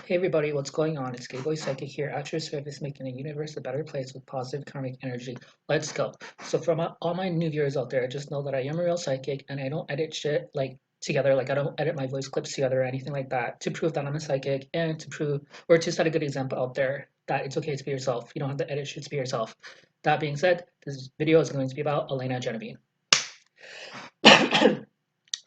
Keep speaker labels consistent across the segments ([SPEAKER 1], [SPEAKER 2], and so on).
[SPEAKER 1] Hey everybody, what's going on? It's Gateway Psychic here at your service, making the universe a better place with positive karmic energy. Let's go. So for all my new viewers out there, just know that I am a real psychic and I don't edit shit like together, like I don't edit my voice clips together or anything like that to prove that I'm a psychic and to prove or to set a good example out there that it's okay to be yourself. You don't have to edit shit to be yourself. That being said, this video is going to be about Elena Genevieve.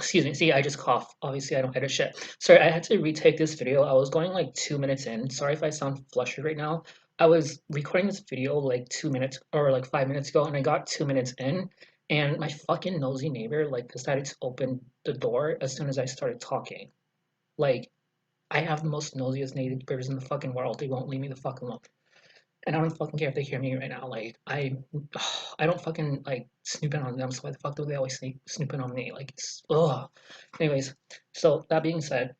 [SPEAKER 1] Excuse me. See, I just coughed. Obviously, I don't edit shit. Sorry, I had to retake this video. I was going like 2 minutes in. Sorry if I sound flustered right now. I was recording this video like 2 minutes or like 5 minutes ago, and I got 2 minutes in, and my fucking nosy neighbor like decided to open the door as soon as I started talking. Like, I have the most nosiest neighbors in the fucking world. They won't leave me the fuck alone. And I don't fucking care if they hear me right now. Like I don't fucking like snooping on them. So why the fuck do they always snooping on me? Like it's ugh. Anyways, so that being said,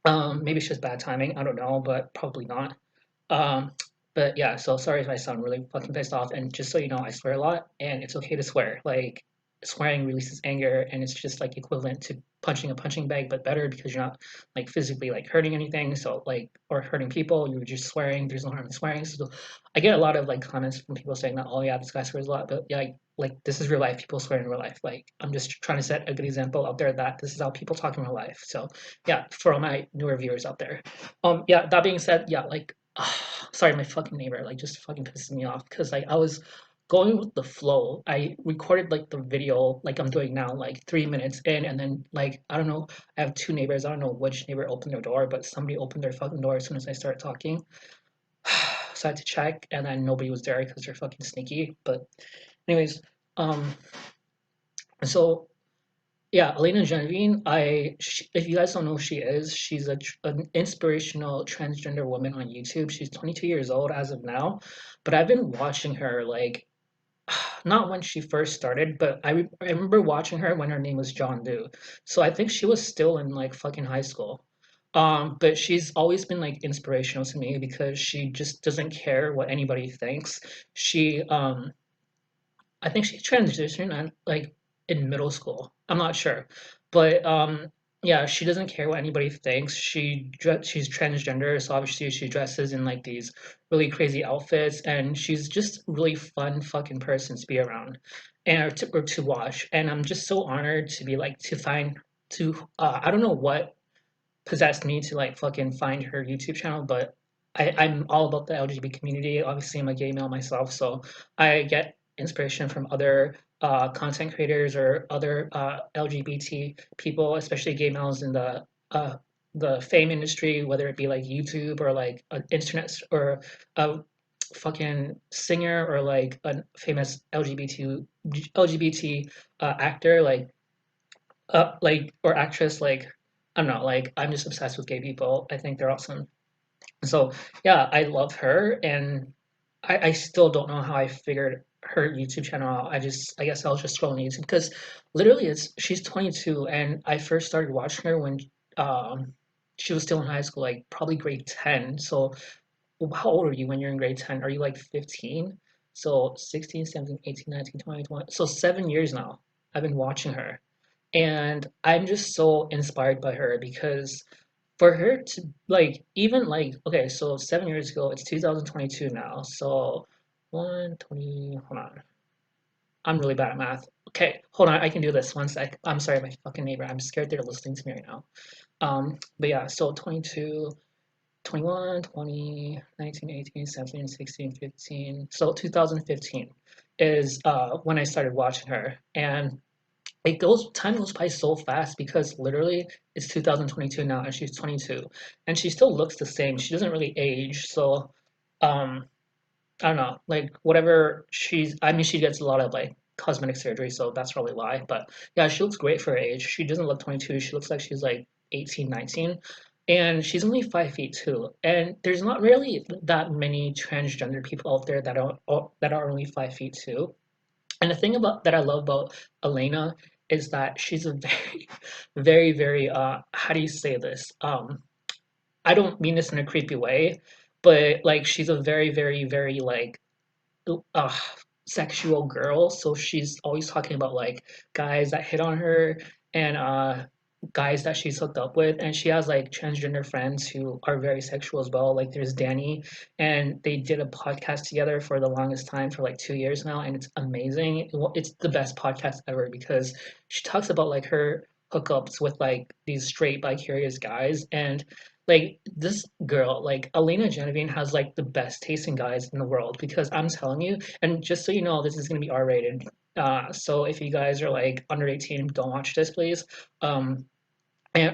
[SPEAKER 1] maybe it's just bad timing. I don't know, but probably not. Um, but yeah. So sorry if I sound really fucking pissed off. And just so you know, I swear a lot, and it's okay to swear. Like swearing releases anger, and it's just like equivalent to punching a punching bag, but better because you're not like physically like hurting anything. So like or hurting people, you're just swearing. There's no harm in swearing. So I get a lot of like comments from people saying that, oh yeah, this guy swears a lot, but yeah, like this is real life. People swear in real life. Like I'm just trying to set a good example out there that this is how people talk in real life. So yeah, for all my newer viewers out there. Yeah, that being said, yeah, like sorry, my fucking neighbor like just fucking pisses me off because like I was going with the flow. I recorded like the video like I'm doing now, like 3 minutes in, and then like I don't know, I have two neighbors. I don't know which neighbor opened their door, but somebody opened their fucking door as soon as I started talking. So I had to check, and then nobody was there because they're fucking sneaky. But anyways, um, so yeah, Elena Genevieve. If you guys don't know who she is, she's an inspirational transgender woman on YouTube. She's 22 years old as of now, but I've been watching her like not when she first started, but I remember watching her when her name was John Doe. So I think she was still in like fucking high school. But she's always been like inspirational to me because she just doesn't care what anybody thinks. I think she transitioned like in middle school. I'm not sure, but yeah, she doesn't care what anybody thinks. She's transgender, so obviously she dresses in like these really crazy outfits, and she's just a really fun fucking person to be around, and or to watch. And I'm just so honored to be like to find to I don't know what possessed me to like fucking find her YouTube channel, but I'm all about the LGBT community. Obviously, I'm a gay male myself, so I get inspiration from other content creators or other LGBT people, especially gay males in the fame industry, whether it be like YouTube or like an internet or a fucking singer or like a famous LGBT actor like or actress like I don't know, like I'm just obsessed with gay people. I think they're awesome. So yeah, I love her, and I still don't know how I figured her YouTube channel out. I guess I was just scrolling YouTube because literally she's 22, and I first started watching her when um she was still in high school, like probably grade 10. So how old are you when you're in grade 10? Are you like 15? So 16, 17, 18, 19, 20, 20. So 7 years now I've been watching her, and I'm just so inspired by her because for her to like even like okay, so 7 years ago, it's 2022 now. So 120, hold on. I'm really bad at math. Okay, hold on, I can do this one sec. I'm sorry, my fucking neighbor. I'm scared they're listening to me right now. But yeah, so 22, 21, 20, 19, 18, 17, 16, 15. So 2015 is when I started watching her. And time goes by so fast because literally it's 2022 now and she's 22 and she still looks the same. She doesn't really age. So um I don't know, like whatever I mean, she gets a lot of like cosmetic surgery, so that's probably why. But yeah, she looks great for her age. She doesn't look 22. She looks like she's like 18, 19. And she's only 5 feet two. And there's not really that many transgender people out there that are only 5 feet two. And the thing about that I love about Elena is that she's a very, very, very how do you say this? I don't mean this in a creepy way, but like she's a very, very, very like uh sexual girl. So she's always talking about like guys that hit on her and guys that she's hooked up with, and she has like transgender friends who are very sexual as well. Like there's Danny, and they did a podcast together for the longest time for like 2 years now, and it's amazing. It's the best podcast ever because she talks about like her hookups with like these straight bi-curious guys, and like this girl, like Elena Genevieve, has like the best tasting guys in the world because I'm telling you, and just so you know, this is gonna be R-rated. So if you guys are like under 18, don't watch this, please. Um,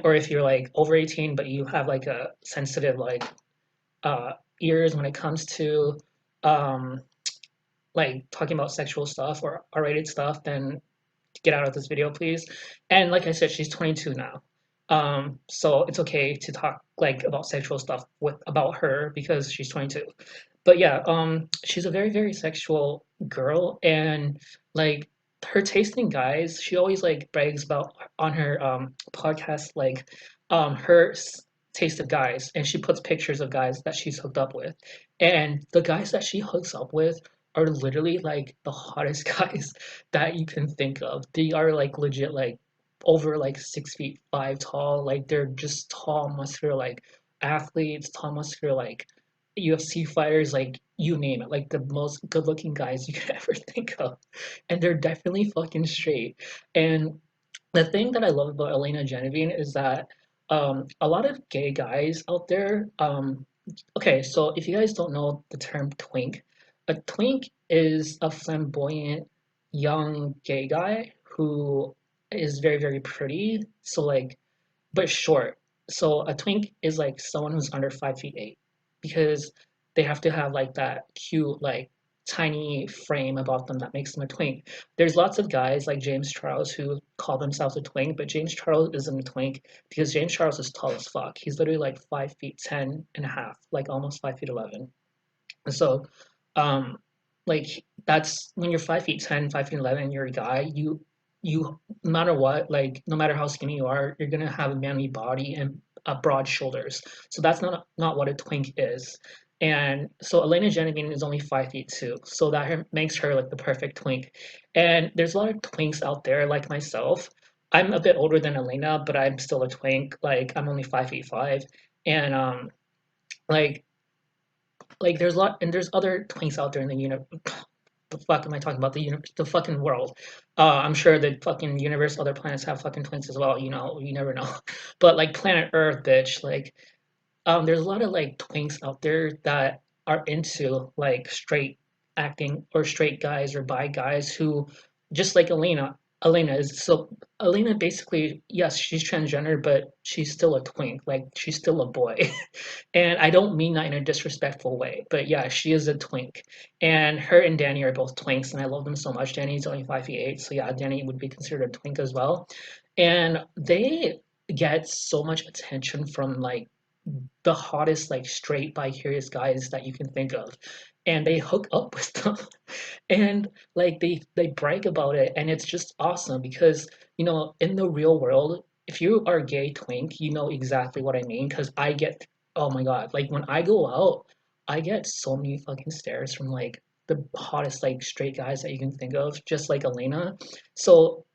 [SPEAKER 1] or if you're like over 18 but you have like a sensitive like uh ears when it comes to um like talking about sexual stuff or R-rated stuff, then get out of this video, please. And like I said, she's 22 now. So it's okay to talk like about sexual stuff with about her because she's 22. But yeah, she's a very, very sexual girl, and like her taste in guys, she always like brags about on her podcast, like her taste of guys, and she puts pictures of guys that she's hooked up with. And the guys that she hooks up with are literally like the hottest guys that you can think of. They are like legit like over like 6 feet 5 tall. Like they're just tall, muscular, like athletes, tall, muscular, like UFC fighters, like you name it, like the most good looking guys you could ever think of. And they're definitely fucking straight. And the thing that I love about Elena Genevieve is that a lot of gay guys out there, okay, so if you guys don't know the term twink, a twink is a flamboyant young gay guy who is very, very pretty. So like, but short. So a twink is like someone who's under 5 feet 8 because they have to have like that cute, like tiny frame about them that makes them a twink. There's lots of guys like James Charles who call themselves a twink, but James Charles isn't a twink because James Charles is tall as fuck. He's literally like 5 feet 10 and a half, like almost 5 feet 11. So, um, like that's when you're 5 feet 10, 5 feet 11, you're a guy. You no matter what, like no matter how skinny you are, you're gonna have a manly body and broad shoulders. So that's not what a twink is. And so Elena Genevieve is only 5 feet 2, so that makes her like the perfect twink. And there's a lot of twinks out there like myself. I'm a bit older than Elena, but I'm still a twink. Like I'm only 5 feet 5, and like like there's a lot, and there's other twinks out there in the the fuck am I talking about? The fucking world. I'm sure the fucking universe, other planets have fucking twinks as well. You know, you never know. But like planet Earth, bitch. Like there's a lot of like twinks out there that are into like straight acting or straight guys or bi guys who just like Elena. Elena is so Elena basically, yes, she's transgender, but she's still a twink. Like she's still a boy. And I don't mean that in a disrespectful way, but yeah, she is a twink. And her and Danny are both twinks, and I love them so much. Danny's only 5 feet 8, so yeah, Danny would be considered a twink as well. And they get so much attention from like the hottest like straight bi curious guys that you can think of, and they hook up with them. And like they brag about it, and it's just awesome because in the real world, if you are a gay twink, you know exactly what I mean because I get, oh my god, like when I go out, I get so many fucking stares from like the hottest like straight guys that you can think of, just like Elena. So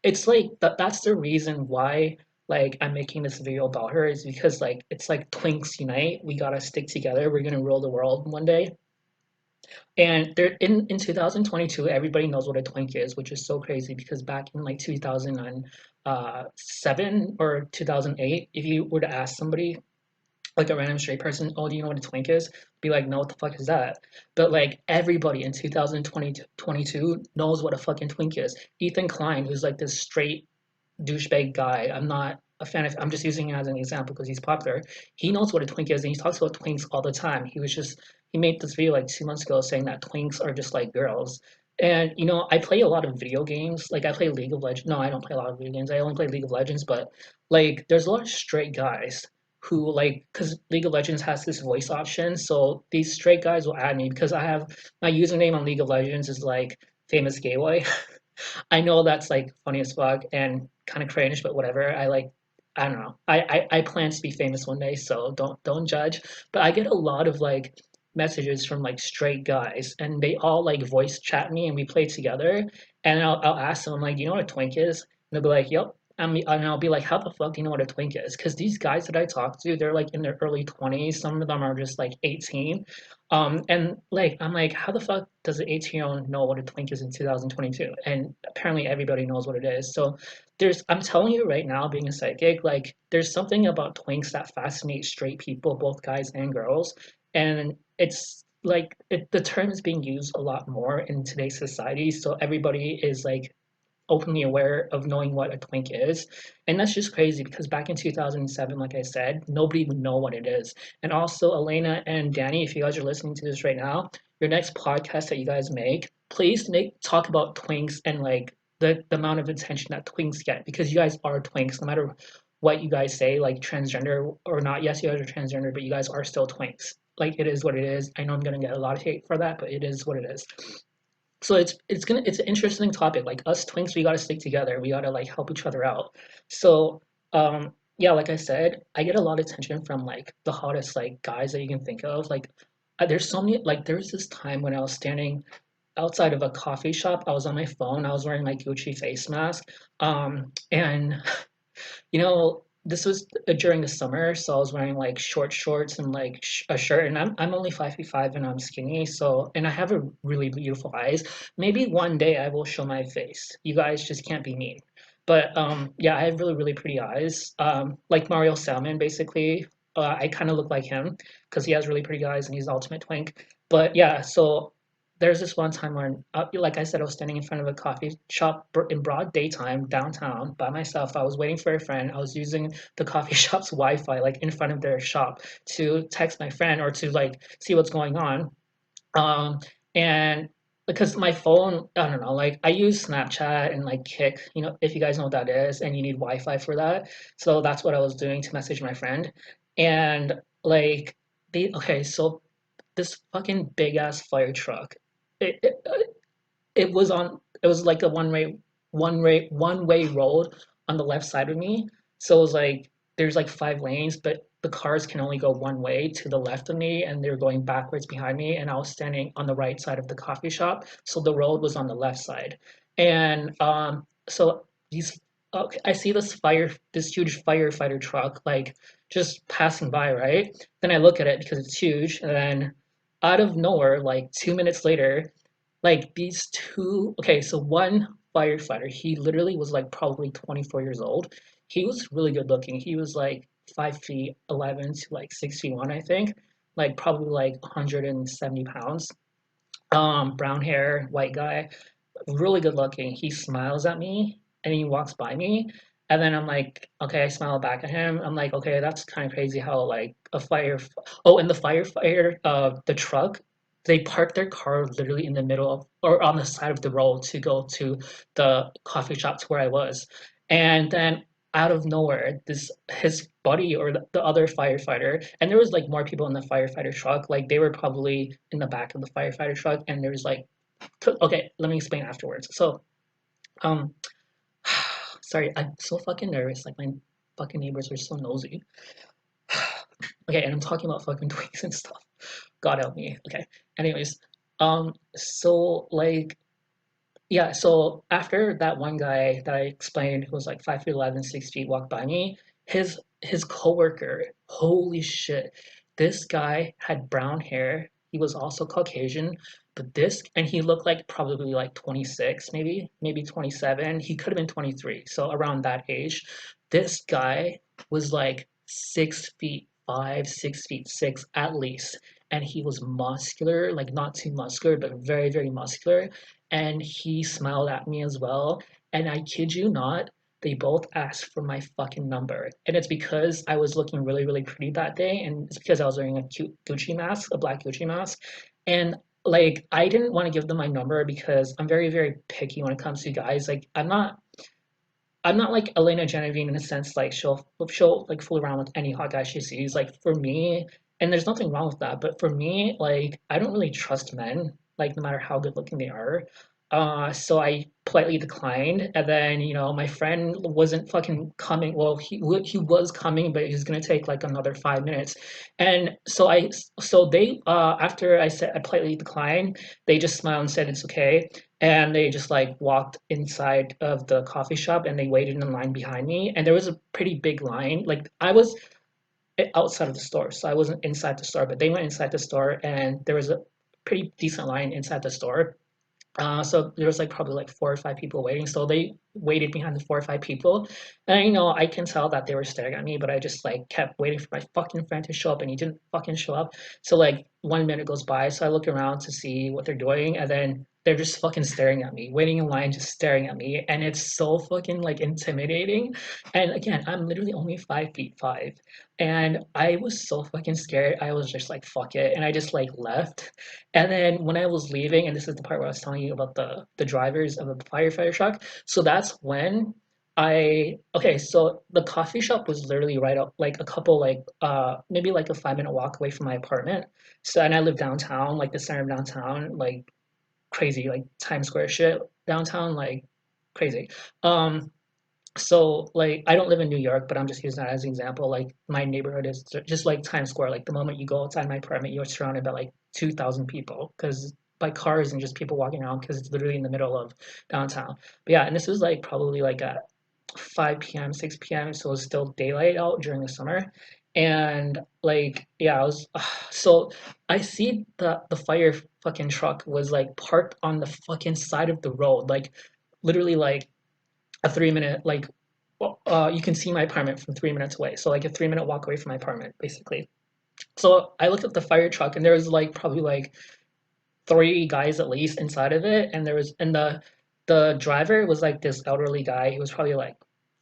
[SPEAKER 1] it's like that's the reason why like I'm making this video about her, is because like it's like twinks unite, we gotta stick together, we're gonna rule the world one day. And there in 2022, everybody knows what a twink is, which is so crazy because back in like 2007 or 2008, if you were to ask somebody, like a random straight person, oh, do you know what a twink is? Be like, no, what the fuck is that? But like everybody in 2022 knows what a fucking twink is. Ethan Klein, who's like this straight douchebag guy. I'm not a fan of. I'm just using him as an example because he's popular. He knows what a twink is, and he talks about twinks all the time. He made this video like 2 months ago saying that twinks are just like girls. And I play a lot of video games. Like I play League of Legends. No, I don't play a lot of video games. I only play League of Legends. But like, there's a lot of straight guys who like, because League of Legends has this voice option. So these straight guys will add me because I have my username on League of Legends is like famous gay boy. I know that's like funny as fuck and kind of cringe, but whatever. I don't know. I plan to be famous one day, so don't judge. But I get a lot of like messages from like straight guys, and they all like voice chat me, and we play together. And I'll ask them, I'm like, do you know what a twink is? And they'll be like, yep. and I'll be like, how the fuck do you know what a twink is? Because these guys that I talk to, they're like in their early 20s. Some of them are just like 18. And like, I'm like, how the fuck does an 18-year-old know what a twink is in 2022? And apparently everybody knows what it is. So I'm telling you right now, being a psychic, like, there's something about twinks that fascinates straight people, both guys and girls. And it's like, the term is being used a lot more in today's society. So everybody is like, openly aware of knowing what a twink is. And that's just crazy because back in 2007, like I said, nobody would know what it is. And also, Elena and Danny, if you guys are listening to this right now, your next podcast that you guys make, please talk about twinks and like the amount of attention that twinks get, because you guys are twinks no matter what you guys say, like transgender or not. Yes, you guys are transgender, but you guys are still twinks. Like, it is what it is. I know I'm gonna get a lot of hate for that, but it is what it is. So it's an interesting topic. Like, us twinks, we gotta stick together. We gotta like help each other out. So yeah, like I said, I get a lot of attention from like the hottest like guys that you can think of. Like, there's so many. Like, there was this time when I was standing outside of a coffee shop. I was on my phone. I was wearing my Gucci face mask. And this was during the summer, so I was wearing like short shorts and like a shirt, and I'm only 5 feet 5 and I'm skinny, so and I have a really beautiful eyes. Maybe one day I will show my face. You guys just can't be mean. But yeah, I have really, really pretty eyes. Like Mario Salmon, basically. I kind of look like him because he has really pretty eyes and he's the ultimate twink. But yeah, so there's this one time when, like I said, I was standing in front of a coffee shop in broad daytime downtown by myself. I was waiting for a friend. I was using the coffee shop's Wi-Fi, like in front of their shop, to text my friend or to like see what's going on. Um, and because my phone, I don't know, like I use Snapchat and like Kick, if you guys know what that is, and you need Wi-Fi for that. So that's what I was doing to message my friend. And like, okay, so this fucking big ass fire truck. It, it, it was like a one way road on the left side of me. So it was like there's like 5 lanes, but the cars can only go one way to the left of me, and they're going backwards behind me. And I was standing on the right side of the coffee shop, so the road was on the left side. And so these okay, I see this huge firefighter truck, like just passing by, right? Then I look at it because it's huge, and then out of nowhere, like 2 minutes later, like these two, okay, so one firefighter, he literally was like probably 24 years old. He was really good looking. He was like 5 feet 11 to like 6 feet 1, I think, like probably like 170 pounds. Brown hair, white guy, really good looking. He smiles at me and he walks by me. And then I'm like, okay, I smile back at him. I'm like, okay, that's kind of crazy how like oh, and the firefighter, the truck, they parked their car literally in the middle of or on the side of the road to go to the coffee shop to where I was. And then out of nowhere, this his buddy or the other firefighter, and there was like more people in the firefighter truck, like they were probably in the back of the firefighter truck, and there was like okay, let me explain afterwards. So, um, sorry, I'm so fucking nervous. Like, my fucking neighbors are so nosy. Okay, and I'm talking about fucking twigs and stuff. God help me. Okay. Anyways, so like, yeah. So after that one guy that I explained, who was like 5 feet 11, 6 feet, walked by me, his coworker. Holy shit, this guy had brown hair. He was also Caucasian, but and he looked like probably like 26, maybe 27. He could have been 23, so around that age. This guy was like 6 feet 5, 6 feet 6 at least, and he was muscular, like not too muscular, but very, very muscular. And he smiled at me as well. And I kid you not, they both asked for my fucking number. And it's because I was looking really, really pretty that day. And it's because I was wearing a cute Gucci mask, a black Gucci mask. And like, I didn't want to give them my number because I'm very, very picky when it comes to guys. Like, I'm not like Elena Genevieve in a sense, like she'll like fool around with any hot guy she sees. Like, for me, and there's nothing wrong with that, but for me, like, I don't really trust men, like no matter how good looking they are. So I politely declined, and then my friend wasn't fucking coming. Well, he was coming, but he was gonna take like another 5 minutes, and so they after I said I politely declined, they just smiled and said it's okay, and they just like walked inside of the coffee shop and they waited in line behind me, and there was a pretty big line. Like I was outside of the store, so I wasn't inside the store, but they went inside the store, and there was a pretty decent line inside the store. So there was like probably like 4 or 5 people waiting. So they waited behind the 4 or 5 people. And I can tell that they were staring at me, but I just like kept waiting for my fucking friend to show up and he didn't fucking show up. So like 1 minute goes by. So I look around to see what they're doing, and then they're just fucking staring at me, waiting in line, just staring at me. And it's so fucking like intimidating. And again, I'm literally only 5 feet 5. And I was so fucking scared. I was just like, fuck it. And I just like left. And then when I was leaving, and this is the part where I was telling you about the drivers of the firefighter truck. So that's when okay, so the coffee shop was literally right up like a couple like maybe like a 5 minute walk away from my apartment. So and I live downtown, like the center of downtown, like crazy, like Times Square shit downtown, like crazy. Um so like I don't live in New York, but I'm just using that as an example. Like my neighborhood is just like Times Square. Like the moment you go outside my apartment, you're surrounded by like 2,000 people because by cars and just people walking around because it's literally in the middle of downtown. But yeah, and this was like probably like at 5 p.m., 6 p.m. So it was still daylight out during the summer. And like yeah, I was so I see the fire fucking truck was like parked on the fucking side of the road, like literally like a 3 minute like well, you can see my apartment from 3 minutes away. So like a 3 minute walk away from my apartment, basically. So I looked at the fire truck and there was like probably like 3 guys at least inside of it, and there was and the driver was like this elderly guy. He was probably like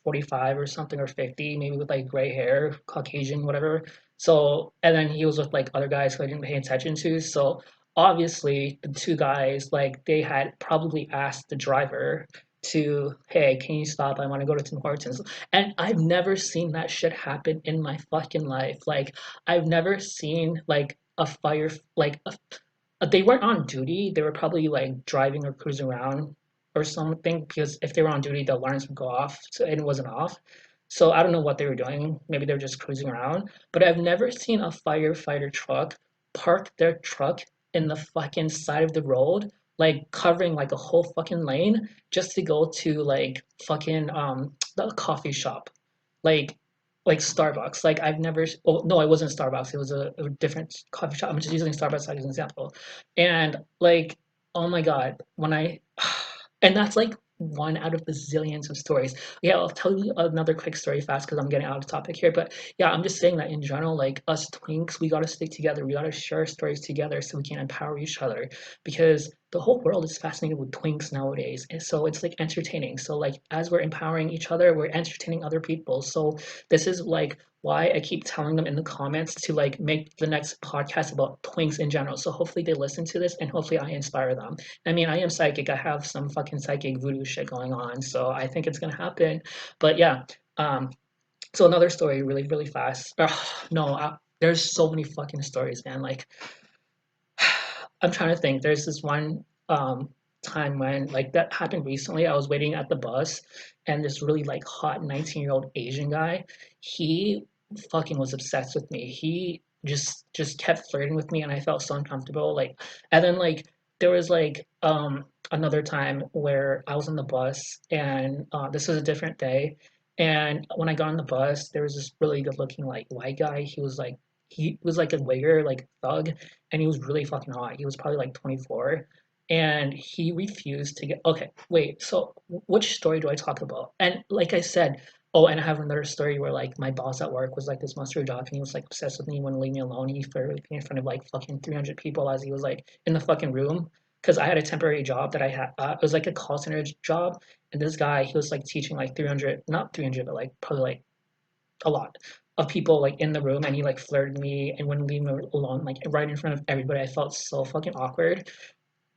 [SPEAKER 1] 45 or something or 50, maybe with like gray hair, Caucasian, whatever. So and then he was with like other guys who I didn't pay attention to. So obviously the 2 guys like they had probably asked the driver to, hey, can you stop? I want to go to Tim Hortons. And I've never seen that shit happen in my fucking life. Like I've never seen like a fire like a they weren't on duty. They were probably like driving or cruising around or something because if they were on duty, the alarms would go off. So and it wasn't off. So I don't know what they were doing. Maybe they were just cruising around. But I've never seen a firefighter truck park their truck in the fucking side of the road, like covering like a whole fucking lane just to go to like fucking the coffee shop. Like like Starbucks. Like I've never. Oh no, it wasn't Starbucks. It was a different coffee shop. I'm just using Starbucks as an example. And like, oh my god, when I, and that's like one out of the zillions of stories. Yeah, I'll tell you another quick story fast because I'm getting out of topic here. But yeah, I'm just saying that in general, like us twinks, we gotta stick together. We gotta share stories together so we can empower each other because the whole world is fascinated with twinks nowadays. And so it's like entertaining. So like as we're empowering each other, we're entertaining other people. So this is like why I keep telling them in the comments to like make the next podcast about twinks in general. So hopefully they listen to this and hopefully I inspire them. I mean, I am psychic. I have some fucking psychic voodoo shit going on, so I think it's gonna happen. But yeah, um, so another story, really, really fast. No, there's so many fucking stories, man. Like I'm trying to think. There's this one time when like that happened recently. I was waiting at the bus, and this really like hot 19-year-old Asian guy, he fucking was obsessed with me. He just kept flirting with me, and I felt so uncomfortable. Like, and then like there was like another time where I was on the bus, and this was a different day. And when I got on the bus, there was this really good looking like white guy. He was like a waiter, like thug, and he was really fucking hot. He was probably like 24, and he refused to get. Okay, wait. So which story do I talk about? And like I said, oh, and I have another story where like my boss at work was like this mustard dog, and he was like obsessed with me, wouldn't leave me alone. He flirted with me in front of like fucking 300 people as he was like in the fucking room. Because I had a temporary job that I had, it was like a call center job, and this guy, he was like teaching like 300, not 300, but like probably like a lot of people like in the room, and he like flirted me and wouldn't leave me alone like right in front of everybody. I felt so fucking awkward.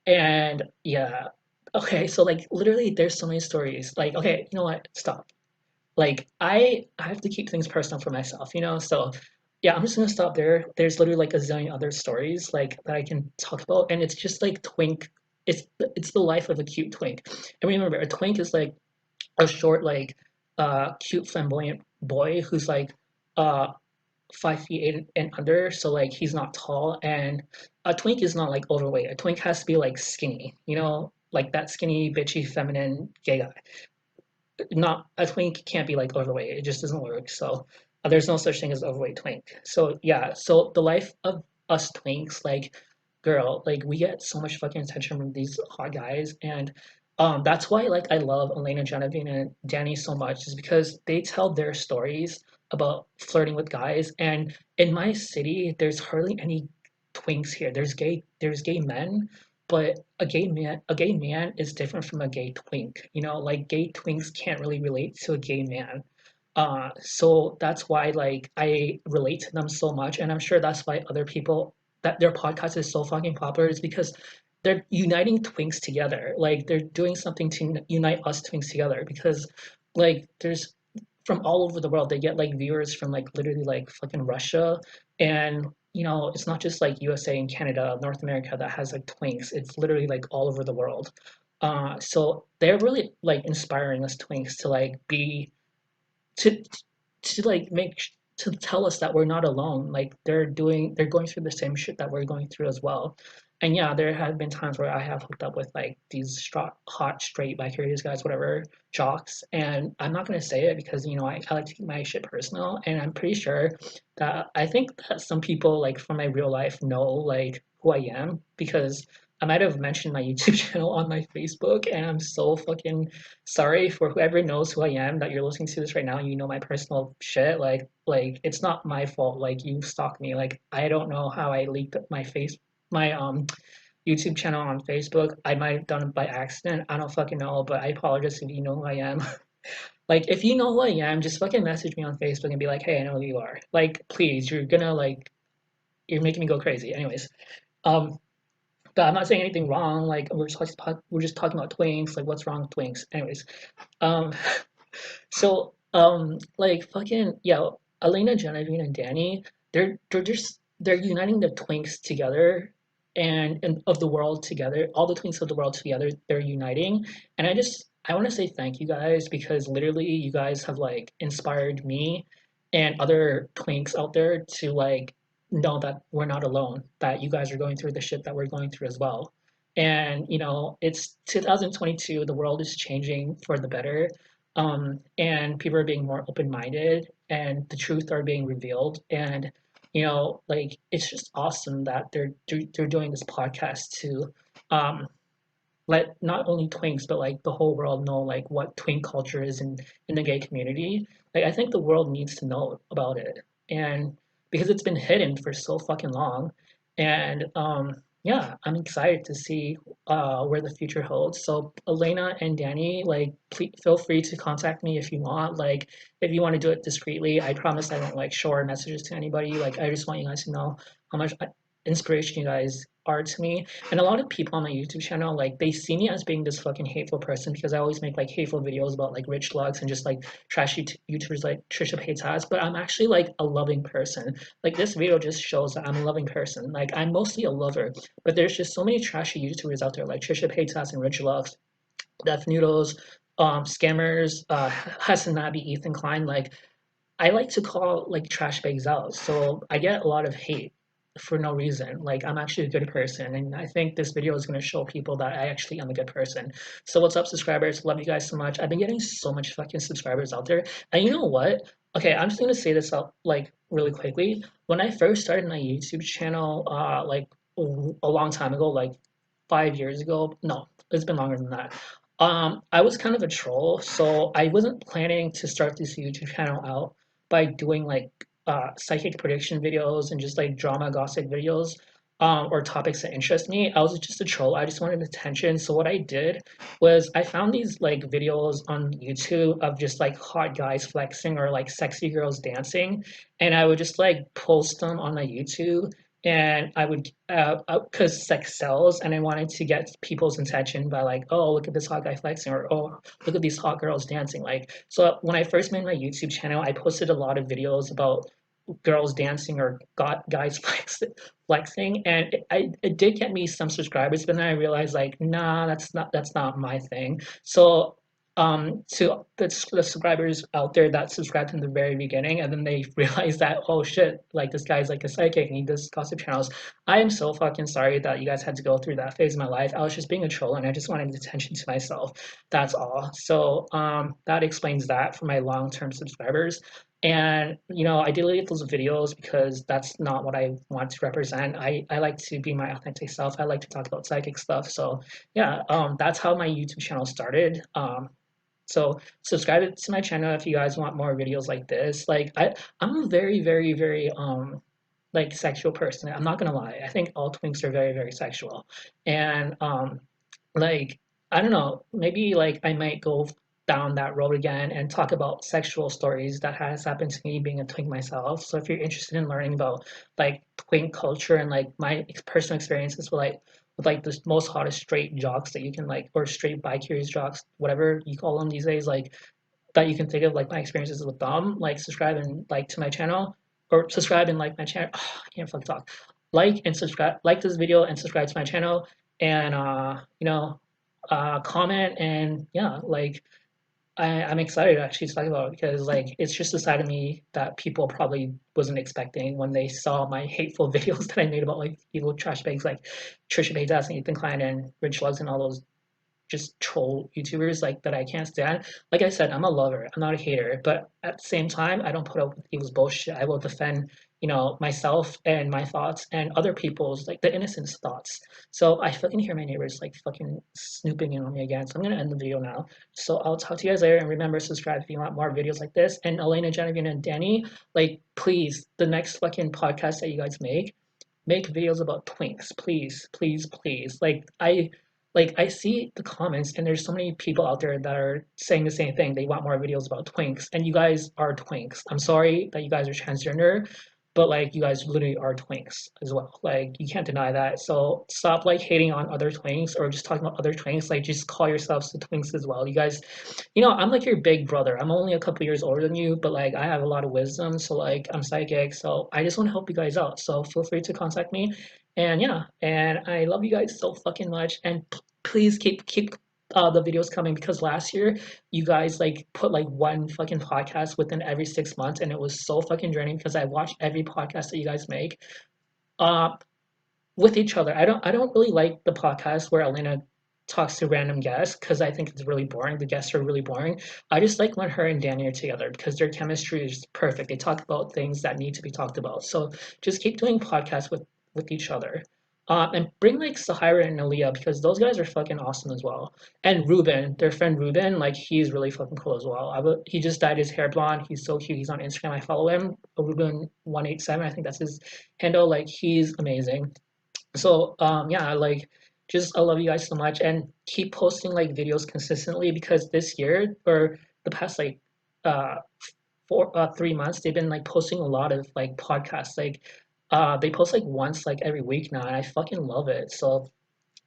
[SPEAKER 1] And yeah, okay, so like literally there's so many stories. Like, okay, you know what? Stop. Like I have to keep things personal for myself, so yeah, I'm just gonna stop there. There's literally like a zillion other stories like that I can talk about, and it's just like twink. it's the life of a cute twink. And remember, a twink is like a short, like cute flamboyant boy who's like 5 feet eight and under, so like he's not tall, and a twink is not like overweight. A twink has to be like skinny, like that skinny, bitchy, feminine gay guy. Not a twink can't be like overweight. It just doesn't work. So there's no such thing as overweight twink. So yeah, so the life of us twinks, like girl, like we get so much fucking attention from these hot guys, and that's why like I love Elena, Genevieve, and Danny so much, is because they tell their stories about flirting with guys. And in my city, there's hardly any twinks here. There's gay men, but a gay man is different from a gay twink. Like gay twinks can't really relate to a gay man. So that's why like I relate to them so much, and I'm sure that's why other people, that their podcast is so fucking popular, is because they're uniting twinks together. Like they're doing something to unite us twinks together, because like there's from all over the world. They get like viewers from like literally like fucking Russia, and it's not just like USA and Canada, North America that has like twinks. It's literally like all over the world. So they're really like inspiring us twinks to like be to to like to tell us that we're not alone. Like they're going through the same shit that we're going through as well. And yeah, there have been times where I have hooked up with like these hot straight bicurious guys, whatever, jocks, and I'm not gonna say it because I like to keep my shit personal, and I'm pretty sure that I think that some people like from my real life know like who I am, because I might have mentioned my YouTube channel on my Facebook, and I'm so fucking sorry for whoever knows who I am that you're listening to this right now. You know my personal shit. Like it's not my fault. Like you stalked me. Like I don't know how I leaked my YouTube channel on Facebook. I might have done it by accident. I don't fucking know, but I apologize if you know who I am. Like if you know who I am, just fucking message me on Facebook and be like, hey, I know who you are. Like please, you're making me go crazy. Anyways, um, but I'm not saying anything wrong. Like we're just talking about twinks. Like what's wrong with twinks? Anyways, um, so, like fucking yeah, Elena, Genevieve, and Danny, they're uniting the twinks together, and of the world together, all the twinks of the world together, they're uniting. And I want to say thank you guys, because literally you guys have like inspired me and other twinks out there to like know that we're not alone, that you guys are going through the shit that we're going through as well. And it's 2022, the world is changing for the better, and people are being more open-minded, and the truth are being revealed. And like it's just awesome that they're doing this podcast to um, let not only twinks but like the whole world know like what twink culture is in the gay community. Like I think the world needs to know about it, and because it's been hidden for so fucking long. And yeah, I'm excited to see where the future holds. So Elena and Danny, like please feel free to contact me if you want. Like if you want to do it discreetly, I promise I won't like show our messages to anybody. Like I just want you guys to know how much inspiration you guys are to me. And a lot of people on my YouTube channel, like they see me as being this fucking hateful person, because I always make like hateful videos about like rich slugs and just like trashy YouTubers like Trisha Paytas. But I'm actually like a loving person. Like this video just shows that I'm a loving person. Like I'm mostly a lover, but there's just so many trashy YouTubers out there like Trisha Paytas and Rich Lugs, Death Noodles, scammers, Hassan Nabi, Ethan Klein. Like I like to call like trash bags out. So I get a lot of hate for no reason. Like I'm actually a good person, and I think this video is going to show people that I actually am a good person. So what's up, subscribers? Love you guys so much. I've been getting so much fucking subscribers out there, and you know what? Okay, I'm just gonna say this out like really quickly. When I first started my YouTube channel, like a long time ago, like 5 years ago. No, it's been longer than that. I was kind of a troll, so I wasn't planning to start this YouTube channel out by doing like psychic prediction videos and just like drama gossip videos, or topics that interest me. I was just a troll. I just wanted attention. So what I did was I found these like videos on YouTube of just like hot guys flexing or like sexy girls dancing, and I would just like post them on my YouTube. And I would, because sex sells, and I wanted to get people's attention by like, oh, look at this hot guy flexing, or oh, look at these hot girls dancing. Like, so when I first made my YouTube channel, I posted a lot of videos about girls dancing or guys flexing, and it did get me some subscribers, but then I realized like, nah, that's not my thing. So to the subscribers out there that subscribed in the very beginning and then they realize that, oh shit, like this guy's like a psychic and he does gossip channels, I am so fucking sorry that you guys had to go through that phase of my life. I was just being a troll and I just wanted attention to myself. That's all. So that explains that for my long-term subscribers. And I deleted those videos because that's not what I want to represent. I like to be my authentic self. I like to talk about psychic stuff. So yeah, that's how my YouTube channel started. So subscribe to my channel if you guys want more videos like this. Like I'm a very, very, very like sexual person. I'm not gonna lie. I think all twinks are very, very sexual. And like I don't know, maybe like I might go down that road again and talk about sexual stories that has happened to me being a twink myself. So if you're interested in learning about like twink culture and like my personal experiences with like the most hottest straight jocks that you can like, or straight bi-curious jocks, whatever you call them these days, like that you can think of, like my experiences with them, like subscribe and like to my channel, or subscribe and like my channel. Oh, I can't fucking talk. Like and subscribe, like this video and subscribe to my channel, and comment, and yeah, like I'm excited to actually talk about it because like it's just a side of me that people probably wasn't expecting when they saw my hateful videos that I made about like evil trash bags like Trisha Paytas and Ethan Klein and Rich Lugs and all those just troll YouTubers like that I can't stand. Like I said, I'm a lover. I'm not a hater. But at the same time, I don't put up with people's bullshit. I will defend, myself and my thoughts and other people's like the innocent thoughts. So I fucking hear my neighbors like fucking snooping in on me again. So I'm gonna end the video now. So I'll talk to you guys later, and remember, subscribe if you want more videos like this. And Elena, Genevieve, and Danny, like please, the next fucking podcast that you guys make videos about twinks, please, please, please. Like I see the comments and there's so many people out there that are saying the same thing. They want more videos about twinks, and you guys are twinks. I'm sorry that you guys are transgender, but like you guys literally are twinks as well. Like you can't deny that. So stop like hating on other twinks or just talking about other twinks. Like just call yourselves the twinks as well. You guys, I'm like your big brother. I'm only a couple years older than you, but like I have a lot of wisdom. So like I'm psychic. So I just want to help you guys out. So feel free to contact me. And yeah, and I love you guys so fucking much. And please keep the videos coming, because last year you guys like put like one fucking podcast within every 6 months, and it was so fucking draining because I watched every podcast that you guys make. Uh, with each other. I don't really like the podcast where Elena talks to random guests because I think it's really boring. The guests are really boring. I just like when her and Danny are together because their chemistry is perfect. They talk about things that need to be talked about. So just keep doing podcasts with each other. And bring like Sahira and Aaliyah because those guys are fucking awesome as well. And Ruben, their friend Ruben, like he's really fucking cool as well. He just dyed his hair blonde. He's so cute. He's on Instagram. I follow him. Ruben187. I think that's his handle. Like he's amazing. So yeah, like just I love you guys so much, and keep posting like videos consistently because this year or the past like uh 3 months they've been like posting a lot of like podcasts. Like they post like once like every week now, and I fucking love it. So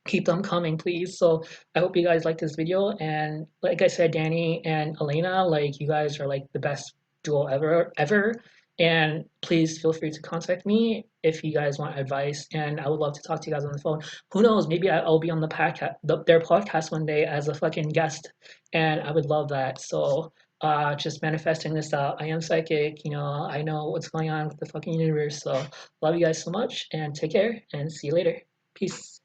[SPEAKER 1] keep them coming, please. So I hope you guys like this video. And like I said, Danny and Elena, like you guys are like the best duo ever, ever. And please feel free to contact me if you guys want advice. And I would love to talk to you guys on the phone. Who knows? Maybe I'll be on their podcast one day as a fucking guest, and I would love that. So just manifesting this out. I am psychic. I know what's going on with the fucking universe. So love you guys so much, and take care, and see you later. Peace.